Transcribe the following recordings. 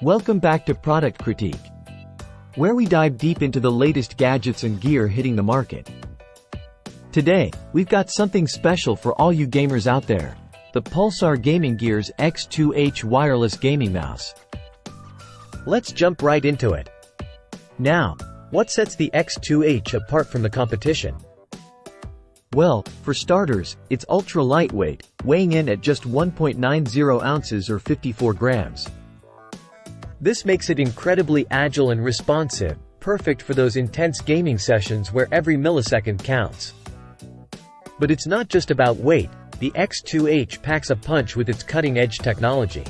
Welcome back to Product Critique, where we dive deep into the latest gadgets and gear hitting the market. Today, we've got something special for all you gamers out there: the Pulsar Gaming Gear's X2H wireless gaming mouse. Let's jump right into it. Now, what sets the X2H apart from the competition? Well, for starters, it's ultra lightweight, weighing in at just 1.90 ounces or 54 grams. This makes it incredibly agile and responsive, perfect for those intense gaming sessions where every millisecond counts. But it's not just about weight. The X2H packs a punch with its cutting-edge technology.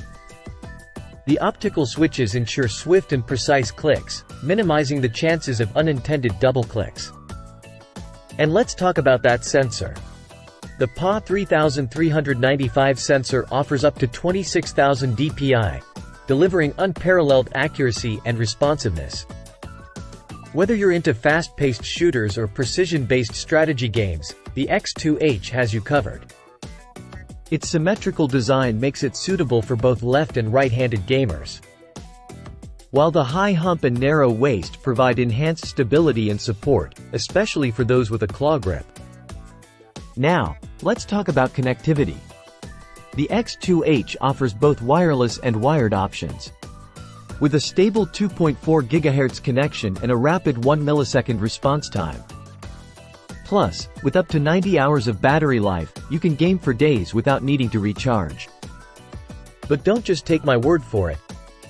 The optical switches ensure swift and precise clicks, minimizing the chances of unintended double clicks. And let's talk about that sensor. The PA 3395 sensor offers up to 26,000 dpi, delivering unparalleled accuracy and responsiveness. Whether you're into fast-paced shooters or precision-based strategy games, the X2H has you covered. Its symmetrical design makes it suitable for both left and right-handed gamers, while the high hump and narrow waist provide enhanced stability and support, especially for those with a claw grip. Now, let's talk about connectivity. The X2H offers both wireless and wired options, with a stable 2.4 GHz connection and a rapid 1 millisecond response time. Plus, with up to 90 hours of battery life, you can game for days without needing to recharge. But don't just take my word for it.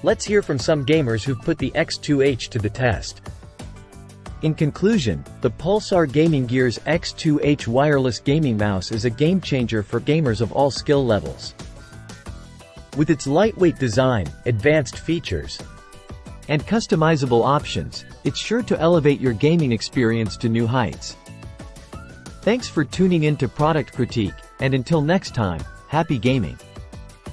Let's hear from some gamers who've put the X2H to the test. In conclusion, the Pulsar Gaming Gear's X2H wireless gaming mouse is a game-changer for gamers of all skill levels. With its lightweight design, advanced features, and customizable options, it's sure to elevate your gaming experience to new heights. Thanks for tuning in to Product Critique, and until next time, happy gaming!